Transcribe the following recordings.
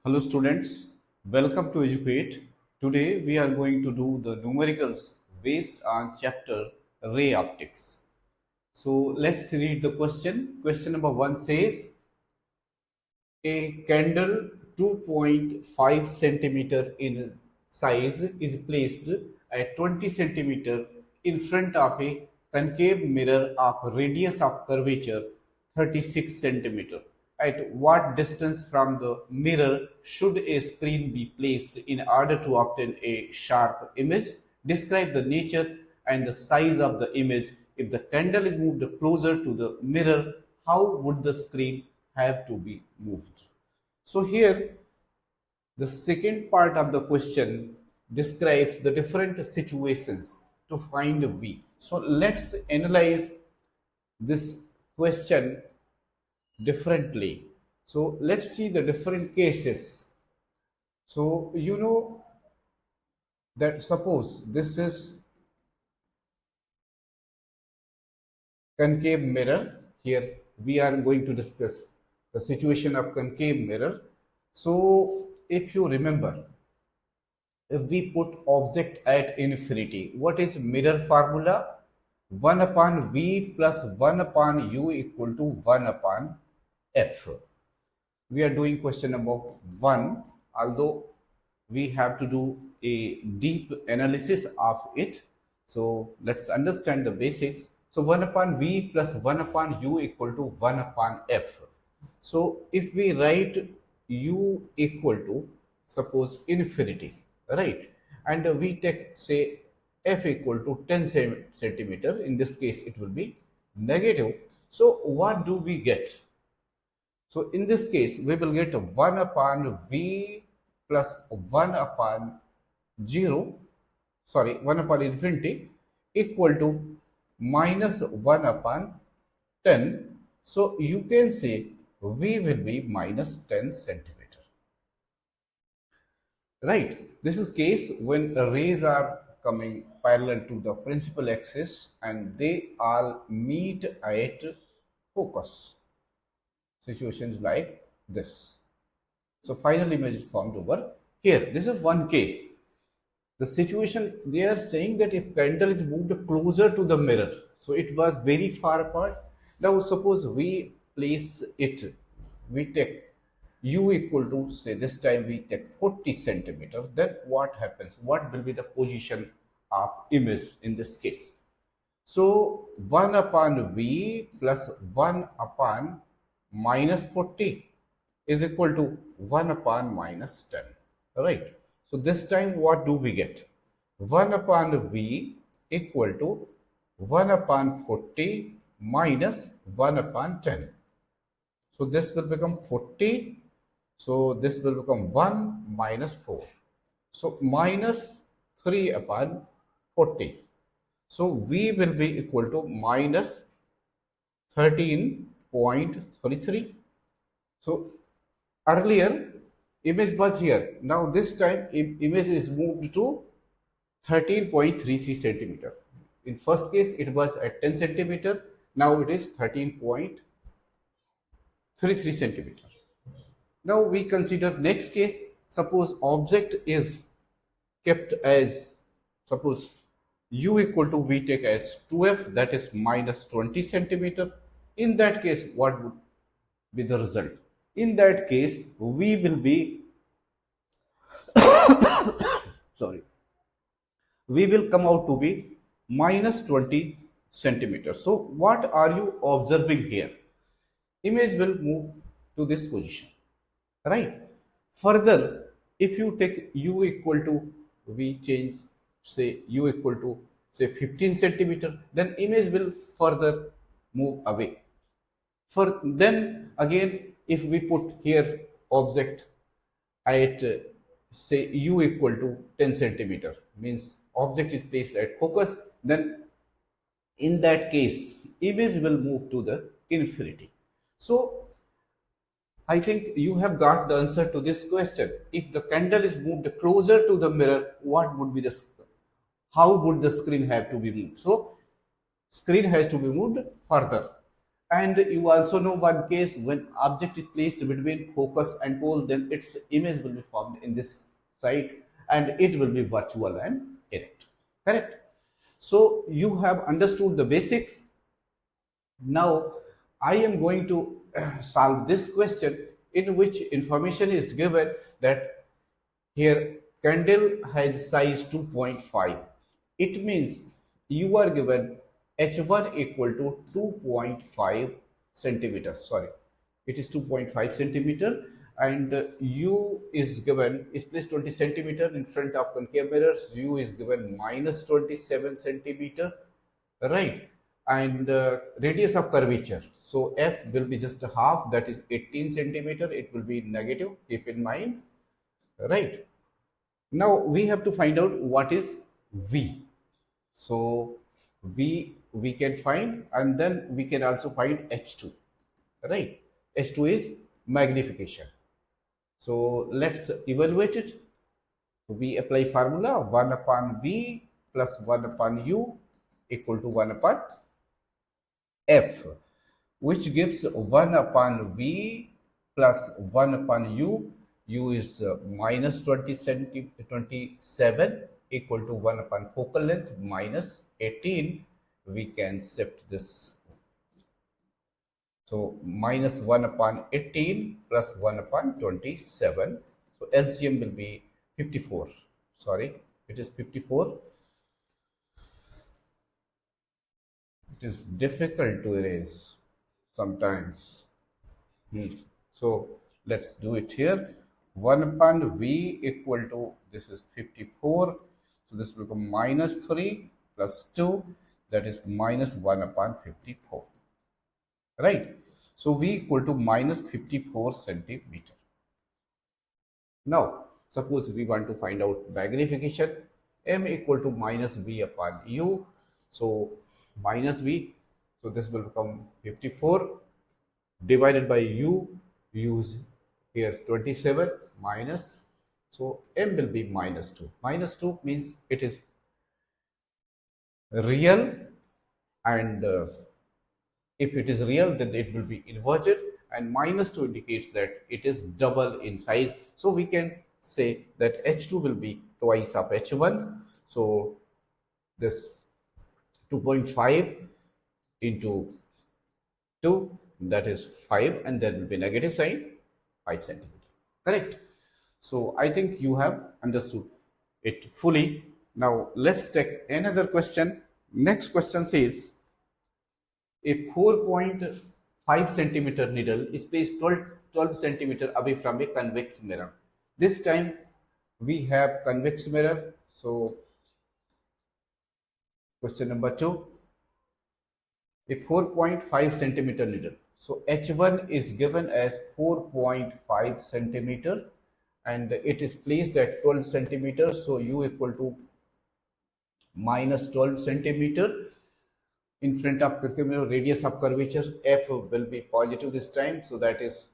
Hello students, welcome to Educate. Today we are going to do the numericals based on chapter Ray Optics. So let's read the question. Question number 1 says a candle 2.5 centimeter in size is placed at 20 centimeter in front of a concave mirror of radius of curvature 36 centimeter. At what distance from the mirror should a screen be placed in order to obtain a sharp image? Describe the nature and the size of the image. If the candle is moved closer to the mirror, how would the screen have to be moved? So here the second part of the question describes the different situations to find V. So let's analyze this question differently. So let's see the different cases. So you know that suppose this is concave mirror. Here we are going to discuss the situation of concave mirror. So if you remember, if we put object at infinity, what is mirror formula? 1 upon V plus 1 upon U equal to 1 upon F. We are doing question number 1, although we have to do a deep analysis of it. So let's understand the basics. So 1 upon V plus 1 upon U equal to 1 upon F. So if we write U equal to, suppose, infinity, right? And we take, say, F equal to 10 centimeter. In this case, it will be negative. So what do we get? So in this case, we will get 1 upon V plus 1 upon 1 upon infinity equal to minus 1 upon 10. So you can say V will be minus 10 centimeter. Right. This is case when the rays are coming parallel to the principal axis and they all meet at focus. Situations like this. So final image is formed over here. This is one case. The situation, they are saying that if candle is moved closer to the mirror, so it was very far apart. Now suppose we place it, we take U equal to, say this time we take 40 centimeter, then what happens? What will be the position of image in this case? So 1 upon V plus 1 upon minus 40 is equal to 1 upon minus 10, right? So this time what do we get? 1 upon V equal to 1 upon 40 minus 1 upon 10. So this will become 40. So this will become 1 minus 4. So minus 3 upon 40. So V will be equal to minus 13.33. So earlier image was here. Now this time image is moved to 13.33 centimeter. In first case it was at 10 centimeter. Now it is 13.33 centimeter. Now we consider next case. Suppose object is kept as, suppose U equal to we take as 2F, that is minus 20 centimeter. In that case, what would be the result? In that case, V will be sorry, V will come out to be minus 20 centimeters. So what are you observing here? Image will move to this position, right? Further, if you take U equal to, we change, say U equal to, say 15 centimeter, then image will further move away. For then again, if we put here object at say U equal to 10 centimeter, means object is placed at focus, then in that case image will move to the infinity. So I think you have got the answer to this question. If the candle is moved closer to the mirror, what would be the, how would the screen have to be moved? So screen has to be moved further. And you also know one case when object is placed between focus and pole, then its image will be formed in this side and it will be virtual and erect. Correct? So you have understood the basics. Now I am going to solve this question in which information is given that here candle has size 2.5. It means you are given h1 equal to 2.5 centimeter. Sorry, it is 2.5 centimeter, and u is given is placed 20 centimeter in front of concave mirrors. U is given minus 27 centimeter, right? And radius of curvature. So f will be just a half, that is 18 centimeter. It will be negative. Keep in mind, right? Now we have to find out what is V. So we can find, and then we can also find H2, right? H2 is magnification. So let's evaluate it. We apply formula 1 upon V plus 1 upon U equal to 1 upon F, which gives 1 upon V plus 1 upon U. U is minus 27 equal to 1 upon focal length minus 18. We can shift this. So minus 1 upon 18 plus 1 upon 27. So LCM will be 54. Sorry, it is 54. It is difficult to erase sometimes. So let's do it here. 1 upon V equal to, this is 54. So this will become minus 3 plus 2, that is minus 1 upon 54. Right? So V equal to minus 54 centimeter. Now, suppose we want to find out magnification. M equal to minus V upon U. So minus V. So this will become 54 divided by U. Use here 27 minus. So M will be minus 2. Minus 2 means it is real, and if it is real, then it will be inverted, and minus 2 indicates that it is double in size. So we can say that H2 will be twice of H1. So this 2.5 into 2, that is 5, and there will be negative sign, 5 centimeter. Correct? So I think you have understood it fully. Now let's take another question. Next question says, a 4.5 centimeter needle is placed 12 centimeter away from a convex mirror. This time we have convex mirror. So question number 2, a 4.5 centimeter needle. So H1 is given as 4.5 centimeter and it is placed at 12 centimeters. So U equal to minus 12 centimeter. In front of radius of curvature, F will be positive this time. So that is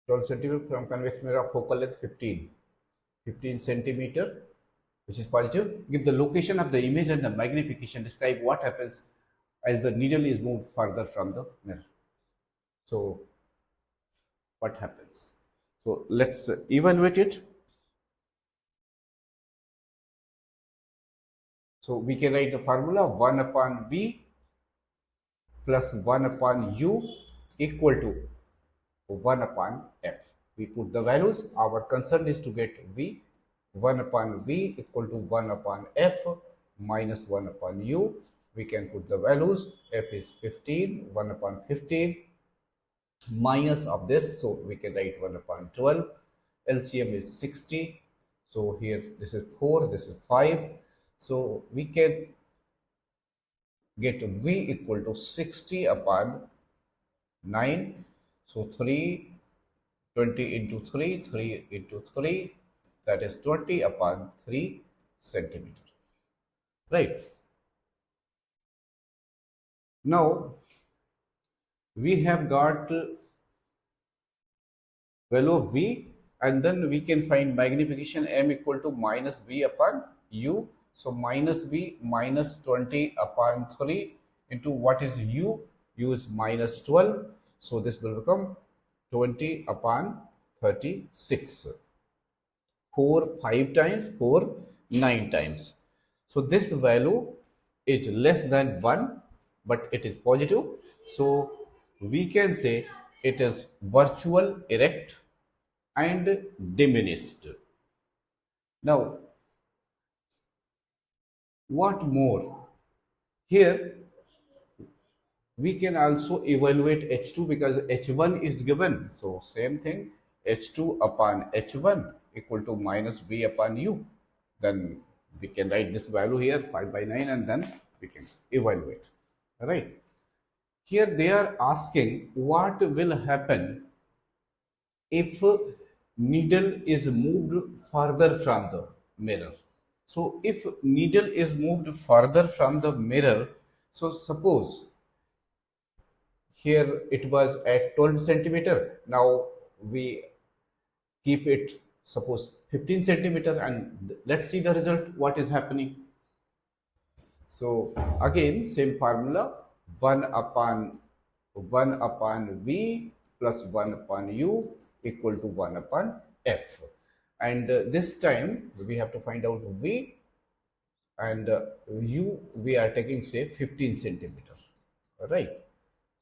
12 centimeter from convex mirror of focal length 15 centimeter, which is positive. Give the location of the image and the magnification. Describe what happens as the needle is moved further from the mirror. So what happens? So let's evaluate it. So we can write the formula 1 upon V plus 1 upon U equal to 1 upon F. We put the values. Our concern is to get V. 1 upon V equal to 1 upon F minus 1 upon U. We can put the values. F is 15, 1 upon 15 minus of this. So we can write 1 upon 12. LCM is 60. So here this is 4, this is 5. So we can get V equal to 60 upon 9. So 3, 20 into 3, 3 into 3, that is 20 upon 3 centimeter. Right. Now we have got value of V, and then we can find magnification M equal to minus V upon U. So minus V minus 20 upon 3 into what is u? U is minus 12. So this will become 20 upon 36. 4 5 times, 4 9 times. So this value is less than 1, but it is positive. So we can say it is virtual erect and diminished. Now, what more? Here we can also evaluate H2 because H1 is given. So same thing, H2 upon H1 equal to minus V upon U. Then we can write this value here 5 by 9 and then we can evaluate. Right. Here they are asking what will happen if needle is moved further from the mirror. So if needle is moved further from the mirror, so suppose here it was at 12 centimeter, now we keep it suppose 15 centimeter and let's see the result what is happening. So again same formula, 1 upon V plus 1 upon U equal to 1 upon F, and this time we have to find out V and U we are taking say 15 centimeter, right?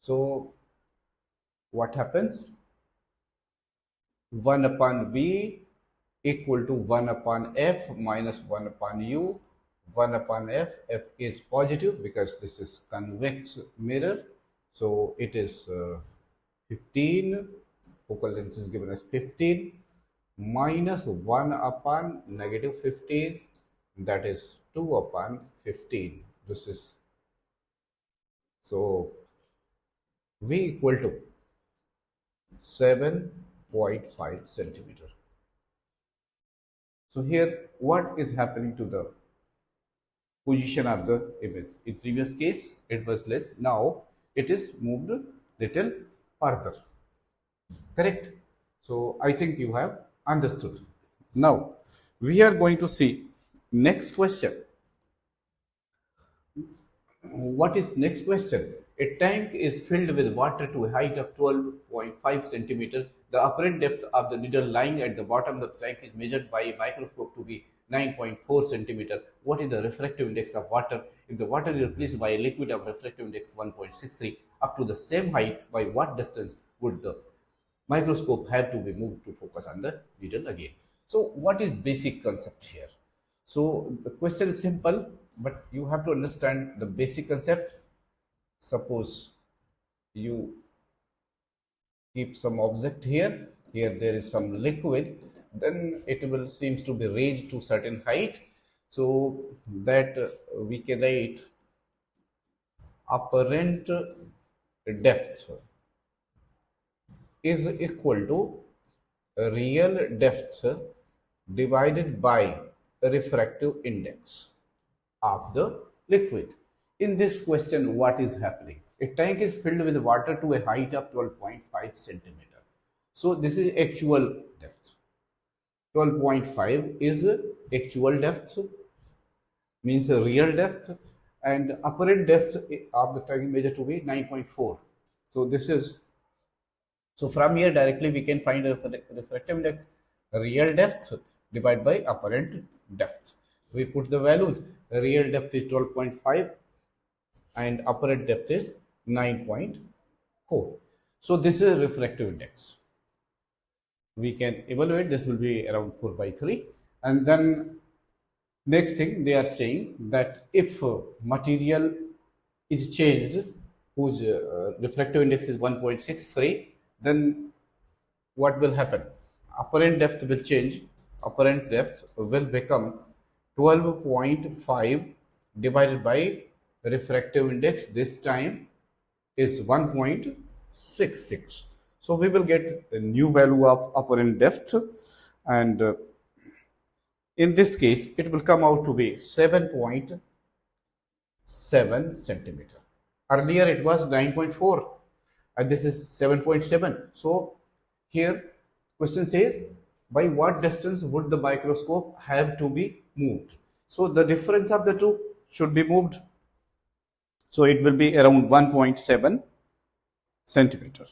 So what happens? 1 upon V equal to 1 upon F minus 1 upon U. 1 upon F, F is positive because this is convex mirror. So it is 15, focal length is given as 15 minus 1 upon negative 15, that is 2 upon 15. This is, so V equal to 7.5 centimeter. So here what is happening to the position of the image? In previous case it was less, now it is moved little further, correct? So I think you have understood. Now we are going to see next question. What is next question? A tank is filled with water to a height of 12.5 centimeter. The apparent depth of the needle lying at the bottom of the tank is measured by a microscope to be 9.4 centimeter. What is the refractive index of water? If the water is replaced by a liquid of refractive index 1.63 up to the same height, by what distance would the microscope have to be moved to focus on the needle again? So what is basic concept here? So the question is simple, but you have to understand the basic concept. Suppose you keep some object here, here there is some liquid, then it will seems to be raised to certain height, so that we can write apparent depth is equal to real depth divided by refractive index of the liquid. In this question, what is happening? A tank is filled with water to a height of 12.5 centimeter. So this is actual depth. 12.5 is actual depth, means a real depth, and apparent depth of the tank measured to be 9.4. So this is, so from here directly we can find a refractive index, real depth divided by apparent depth. We put the values, real depth is 12.5 and apparent depth is 9.4. So this is refractive index. We can evaluate, this will be around 4 by 3. And then next thing they are saying that if material is changed whose refractive index is 1.63, then what will happen? Apparent depth will change. Apparent depth will become 12.5 divided by refractive index, this time is 1.66. So we will get a new value of apparent depth, and in this case it will come out to be 7.7 centimeter. Earlier it was 9.4 and this is 7.7. So here question says by what distance would the microscope have to be moved? So the difference of the two should be moved. So it will be around 1.7 centimeter.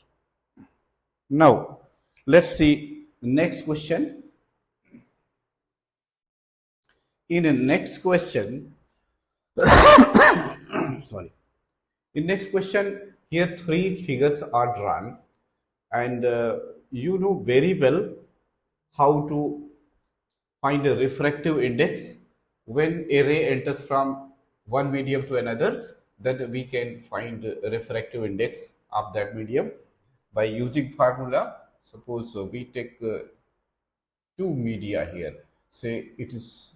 Now let's see next question. In the next question, sorry. In next question, here three figures are drawn, and you know very well how to find a refractive index when a ray enters from one medium to another. Then we can find a refractive index of that medium by using formula. Suppose we take two media here. Say it is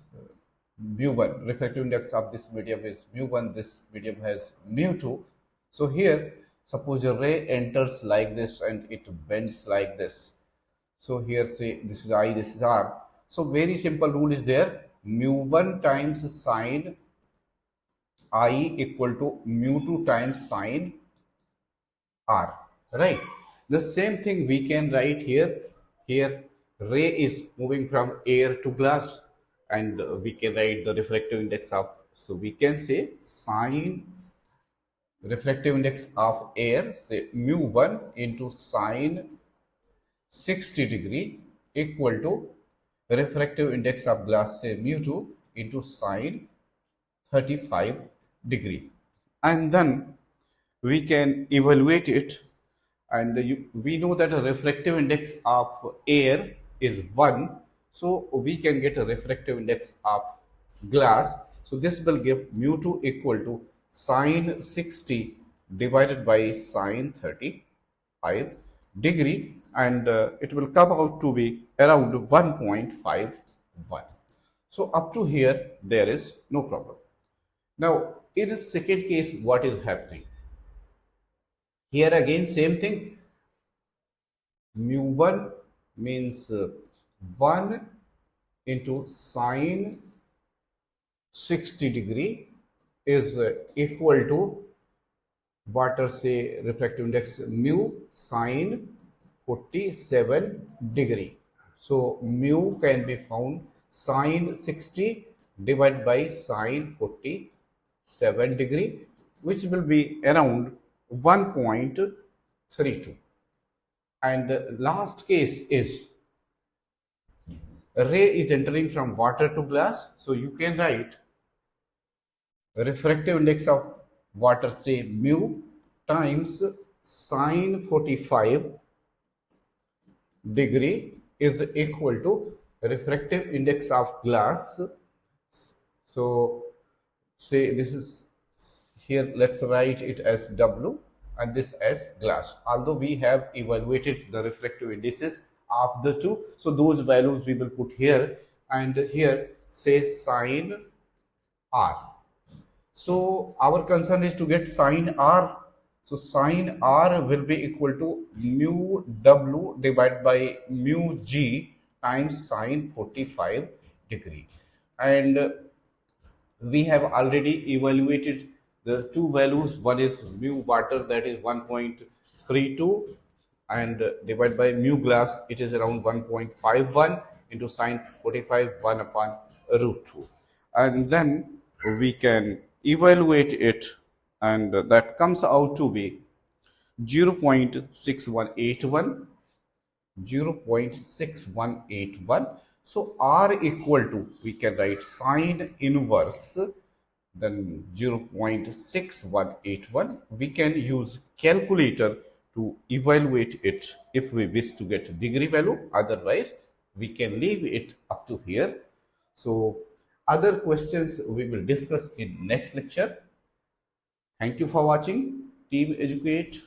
mu1, refractive index of this medium is mu1, this medium has mu2. So here, suppose a ray enters like this and it bends like this. So here say this is I, this is R. So very simple rule is there. Mu1 times sine I equal to mu2 times sine R. Right. The same thing we can write here. Here ray is moving from air to glass, and we can write the refractive index of, so we can say sine refractive index of air, say mu1 into sine 60 degree equal to refractive index of glass, say mu2 into sine 35 degree. And then we can evaluate it, and we know that a refractive index of air is 1, so we can get a refractive index of glass. So this will give mu2 equal to sine 60 divided by sine 35 degree, and it will come out to be around 1.51. So up to here there is no problem. Now in the second case, what is happening? Here again same thing. Mu1 means 1 into sine 60 degree is equal to what are say refractive index mu sine 47 degree. So mu can be found sine 60 divided by sine 47 degree, which will be around 1.32. And the last case is a ray is entering from water to glass. So you can write refractive index of water, say mu times sine 45 degree is equal to refractive index of glass. So say this is here, let's write it as W and this as glass. Although we have evaluated the refractive indices of the two, so those values we will put here, and here say sine R. So our concern is to get sine R. So sine R will be equal to mu W divided by mu G times sine 45 degree. And we have already evaluated the two values. One is mu water, that is 1.32, and divided by mu glass, it is around 1.51 into sine 45, 1 upon root 2. And then we can evaluate it, and that comes out to be 0.6181. 0.6181. So R equal to, we can write sine inverse, then 0.6181. We can use calculator to evaluate it if we wish to get degree value. Otherwise, we can leave it up to here. So other questions we will discuss in next lecture. Thank you for watching. Team Educate.